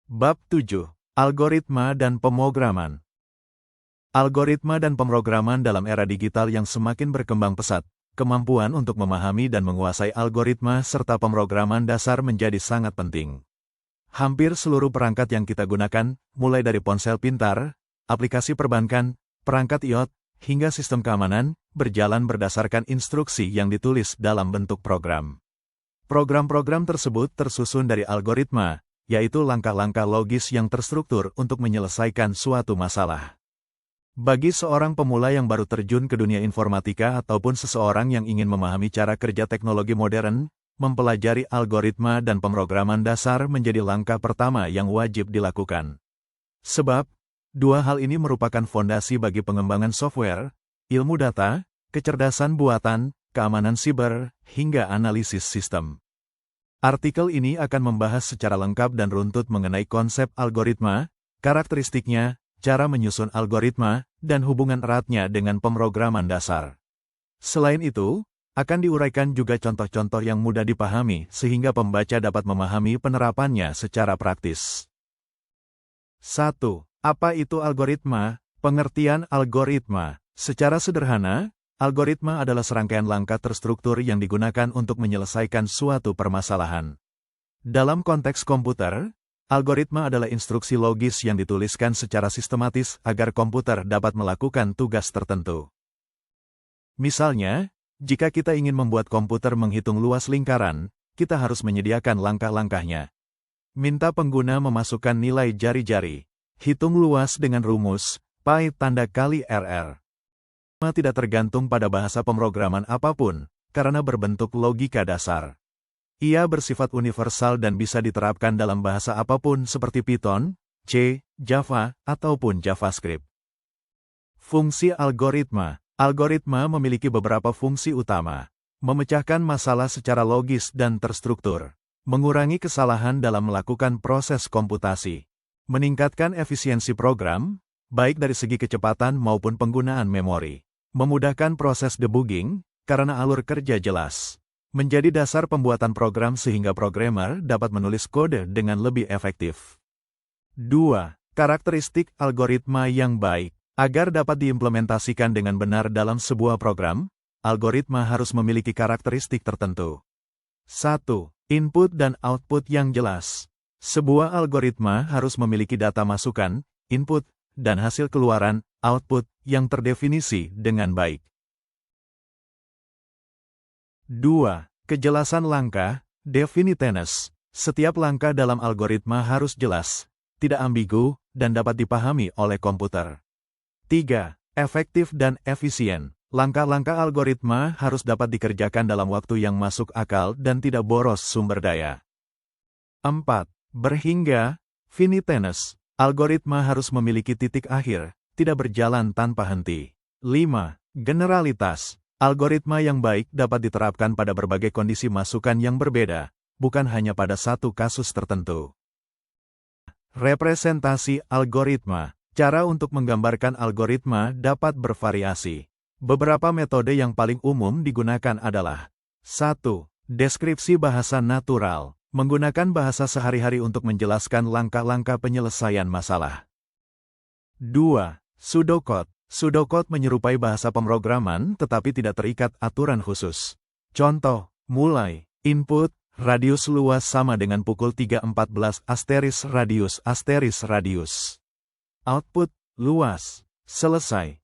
Bab 7. Algoritma dan Pemrograman. Algoritma dan pemrograman dalam era digital yang semakin berkembang pesat, kemampuan untuk memahami dan menguasai algoritma serta pemrograman dasar menjadi sangat penting. Hampir seluruh perangkat yang kita gunakan, mulai dari ponsel pintar, aplikasi perbankan, perangkat IoT, hingga sistem keamanan, berjalan berdasarkan instruksi yang ditulis dalam bentuk program. Program-program tersebut tersusun dari algoritma, yaitu langkah-langkah logis yang terstruktur untuk menyelesaikan suatu masalah. Bagi seorang pemula yang baru terjun ke dunia informatika ataupun seseorang yang ingin memahami cara kerja teknologi modern, mempelajari algoritma dan pemrograman dasar menjadi langkah pertama yang wajib dilakukan. Sebab, dua hal ini merupakan fondasi bagi pengembangan software, ilmu data, kecerdasan buatan, keamanan siber, hingga analisis sistem. Artikel ini akan membahas secara lengkap dan runtut mengenai konsep algoritma, karakteristiknya, cara menyusun algoritma, dan hubungan eratnya dengan pemrograman dasar. Selain itu, akan diuraikan juga contoh-contoh yang mudah dipahami sehingga pembaca dapat memahami penerapannya secara praktis. 1. Apa itu algoritma? Pengertian algoritma. Secara sederhana, algoritma adalah serangkaian langkah terstruktur yang digunakan untuk menyelesaikan suatu permasalahan. Dalam konteks komputer, algoritma adalah instruksi logis yang dituliskan secara sistematis agar komputer dapat melakukan tugas tertentu. Misalnya, jika kita ingin membuat komputer menghitung luas lingkaran, kita harus menyediakan langkah-langkahnya. Minta pengguna memasukkan nilai jari-jari. Hitung luas dengan rumus, pi tanda kali RR. Tidak tergantung pada bahasa pemrograman apapun, karena berbentuk logika dasar. Ia bersifat universal dan bisa diterapkan dalam bahasa apapun seperti Python, C, Java, ataupun JavaScript. Fungsi algoritma. Algoritma memiliki beberapa fungsi utama. Memecahkan masalah secara logis dan terstruktur. Mengurangi kesalahan dalam melakukan proses komputasi. Meningkatkan efisiensi program, baik dari segi kecepatan maupun penggunaan memori. Memudahkan proses debugging, karena alur kerja jelas. Menjadi dasar pembuatan program sehingga programmer dapat menulis kode dengan lebih efektif. 2. Karakteristik algoritma yang baik. Agar dapat diimplementasikan dengan benar dalam sebuah program, algoritma harus memiliki karakteristik tertentu. 1. Input dan output yang jelas. Sebuah algoritma harus memiliki data masukan, input, dan hasil keluaran, output, yang terdefinisi dengan baik. 2. Kejelasan langkah, definiteness. Setiap langkah dalam algoritma harus jelas, tidak ambigu, dan dapat dipahami oleh komputer. 3. Efektif dan efisien. Langkah-langkah algoritma harus dapat dikerjakan dalam waktu yang masuk akal dan tidak boros sumber daya. 4. Berhingga, finiteness. Algoritma harus memiliki titik akhir, tidak berjalan tanpa henti. 5. Generalitas. Algoritma yang baik dapat diterapkan pada berbagai kondisi masukan yang berbeda, bukan hanya pada satu kasus tertentu. Representasi algoritma. Cara untuk menggambarkan algoritma dapat bervariasi. Beberapa metode yang paling umum digunakan adalah 1. Deskripsi bahasa natural. Menggunakan bahasa sehari-hari untuk menjelaskan langkah-langkah penyelesaian masalah. 2. Pseudocode. Pseudocode menyerupai bahasa pemrograman tetapi tidak terikat aturan khusus. Contoh, mulai, input, radius luas sama dengan pukul 3.14 asterisk radius. Output, luas, selesai.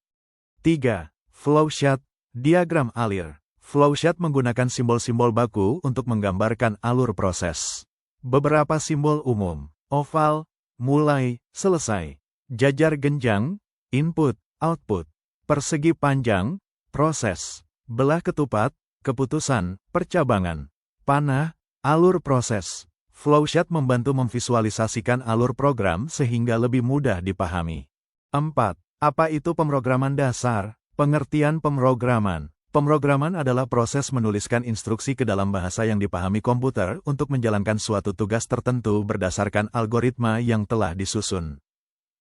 3. Flowchart, diagram alir. Flowchart menggunakan simbol-simbol baku untuk menggambarkan alur proses. Beberapa simbol umum, oval, mulai, selesai. Jajar genjang, input, output. Persegi panjang, proses. Belah ketupat, keputusan, percabangan. Panah, alur proses. Flowchart membantu memvisualisasikan alur program sehingga lebih mudah dipahami. 4. Apa itu pemrograman dasar? Pengertian pemrograman. Pemrograman adalah proses menuliskan instruksi ke dalam bahasa yang dipahami komputer untuk menjalankan suatu tugas tertentu berdasarkan algoritma yang telah disusun.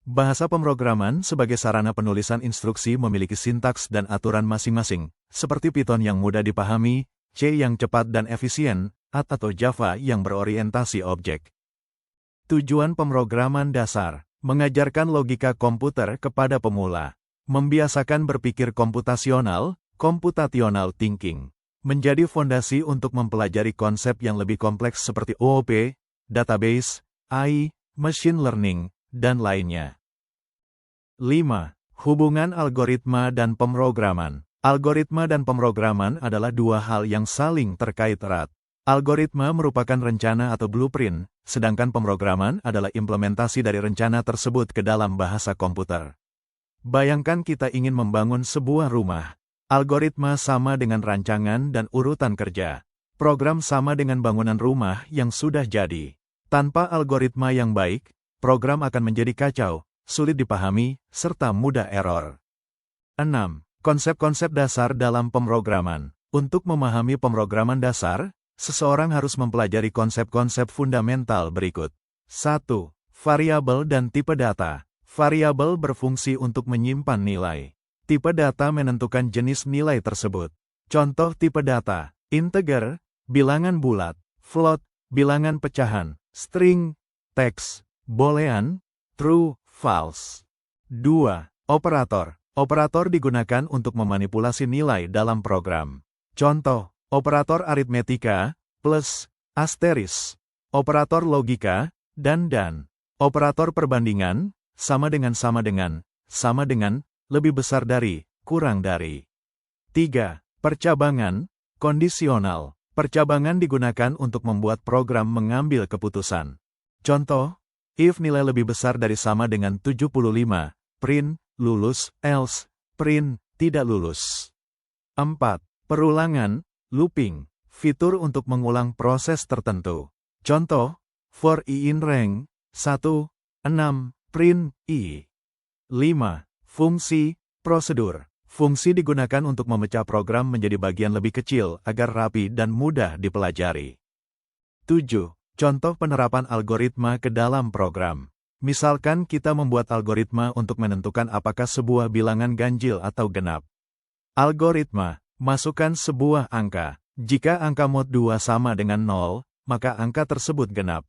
Bahasa pemrograman sebagai sarana penulisan instruksi memiliki sintaks dan aturan masing-masing, seperti Python yang mudah dipahami, C yang cepat dan efisien, atau Java yang berorientasi objek. Tujuan pemrograman dasar, mengajarkan logika komputer kepada pemula, membiasakan berpikir komputasional, computational thinking, menjadi fondasi untuk mempelajari konsep yang lebih kompleks seperti OOP, database, AI, machine learning, dan lainnya. 5. Hubungan algoritma dan pemrograman. Algoritma dan pemrograman adalah dua hal yang saling terkait erat. Algoritma merupakan rencana atau blueprint, sedangkan pemrograman adalah implementasi dari rencana tersebut ke dalam bahasa komputer. Bayangkan kita ingin membangun sebuah rumah. Algoritma sama dengan rancangan dan urutan kerja. Program sama dengan bangunan rumah yang sudah jadi. Tanpa algoritma yang baik, program akan menjadi kacau, sulit dipahami, serta mudah error. 6. Konsep-konsep dasar dalam pemrograman. Untuk memahami pemrograman dasar, seseorang harus mempelajari konsep-konsep fundamental berikut. 1. Variabel dan tipe data. Variabel berfungsi untuk menyimpan nilai. Tipe data menentukan jenis nilai tersebut. Contoh tipe data: integer, bilangan bulat; float, bilangan pecahan; string, teks; boolean, true, false. 2. Operator. Operator digunakan untuk memanipulasi nilai dalam program. Contoh, operator aritmetika, plus, asteris; operator logika, dan. Operator perbandingan, sama dengan, lebih besar dari, kurang dari. 3. Percabangan, kondisional. Percabangan digunakan untuk membuat program mengambil keputusan. Contoh, if nilai lebih besar dari sama dengan 75, print, lulus, else, print, tidak lulus. 4. Perulangan, looping. Fitur untuk mengulang proses tertentu. Contoh, for i in rank 1, 6, print i. 5. Fungsi, prosedur. Fungsi digunakan untuk memecah program menjadi bagian lebih kecil agar rapi dan mudah dipelajari. 7. Contoh penerapan algoritma ke dalam program. Misalkan kita membuat algoritma untuk menentukan apakah sebuah bilangan ganjil atau genap. Algoritma, masukkan sebuah angka. Jika angka mod 2 sama dengan 0, maka angka tersebut genap.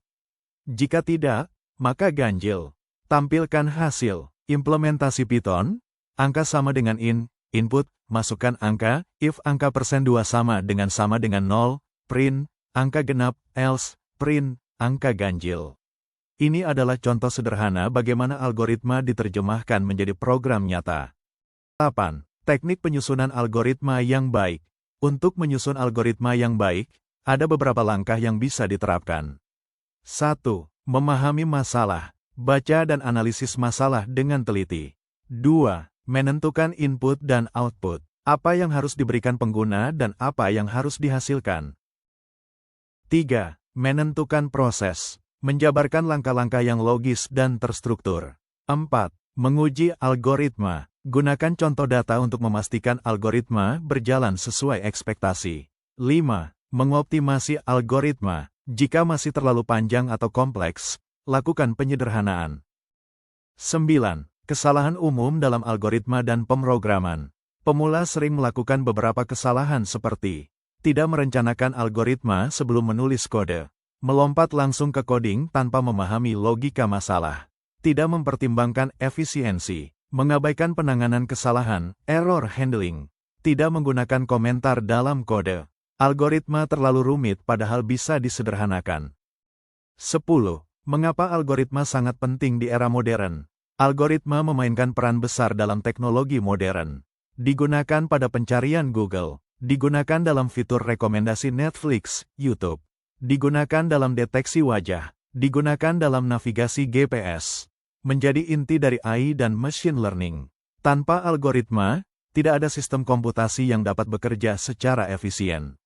Jika tidak, maka ganjil. Tampilkan hasil. Implementasi Python, angka sama dengan input, masukkan angka, if angka %2 sama dengan 0, print, angka genap, else, print, angka ganjil. Ini adalah contoh sederhana bagaimana algoritma diterjemahkan menjadi program nyata. 8. Teknik penyusunan algoritma yang baik. Untuk menyusun algoritma yang baik, ada beberapa langkah yang bisa diterapkan. 1. Memahami masalah. Baca dan analisis masalah dengan teliti. 2. Menentukan input dan output. Apa yang harus diberikan pengguna dan apa yang harus dihasilkan. 3. Menentukan proses. Menjabarkan langkah-langkah yang logis dan terstruktur. 4. Menguji algoritma. Gunakan contoh data untuk memastikan algoritma berjalan sesuai ekspektasi. 5. Mengoptimasi algoritma. Jika masih terlalu panjang atau kompleks, lakukan penyederhanaan. 9. Kesalahan umum dalam algoritma dan pemrograman. Pemula sering melakukan beberapa kesalahan seperti tidak merencanakan algoritma sebelum menulis kode, melompat langsung ke coding tanpa memahami logika masalah, tidak mempertimbangkan efisiensi, mengabaikan penanganan kesalahan, error handling, tidak menggunakan komentar dalam kode. Algoritma terlalu rumit padahal bisa disederhanakan. 10. Mengapa algoritma sangat penting di era modern? Algoritma memainkan peran besar dalam teknologi modern. Digunakan pada pencarian Google, digunakan dalam fitur rekomendasi Netflix, YouTube, digunakan dalam deteksi wajah, digunakan dalam navigasi GPS. Menjadi inti dari AI dan machine learning. Tanpa algoritma, tidak ada sistem komputasi yang dapat bekerja secara efisien.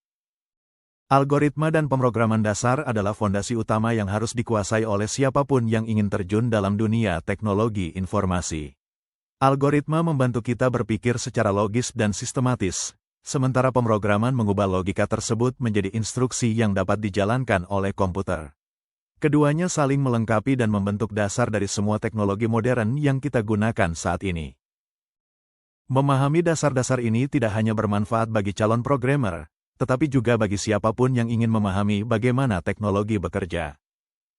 Algoritma dan pemrograman dasar adalah fondasi utama yang harus dikuasai oleh siapapun yang ingin terjun dalam dunia teknologi informasi. Algoritma membantu kita berpikir secara logis dan sistematis, sementara pemrograman mengubah logika tersebut menjadi instruksi yang dapat dijalankan oleh komputer. Keduanya saling melengkapi dan membentuk dasar dari semua teknologi modern yang kita gunakan saat ini. Memahami dasar-dasar ini tidak hanya bermanfaat bagi calon programmer, tetapi juga bagi siapapun yang ingin memahami bagaimana teknologi bekerja.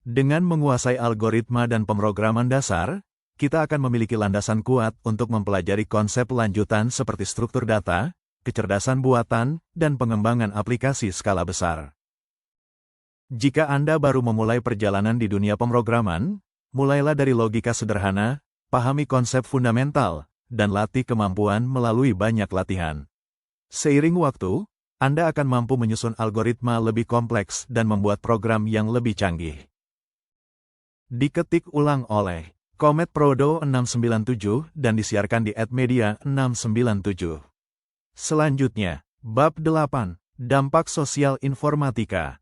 Dengan menguasai algoritma dan pemrograman dasar, kita akan memiliki landasan kuat untuk mempelajari konsep lanjutan seperti struktur data, kecerdasan buatan, dan pengembangan aplikasi skala besar. Jika Anda baru memulai perjalanan di dunia pemrograman, mulailah dari logika sederhana, pahami konsep fundamental, dan latih kemampuan melalui banyak latihan. Seiring waktu, Anda akan mampu menyusun algoritma lebih kompleks dan membuat program yang lebih canggih. Diketik ulang oleh Komet Prodo 697 dan disiarkan di @media 697. Selanjutnya, Bab 8, Dampak Sosial Informatika.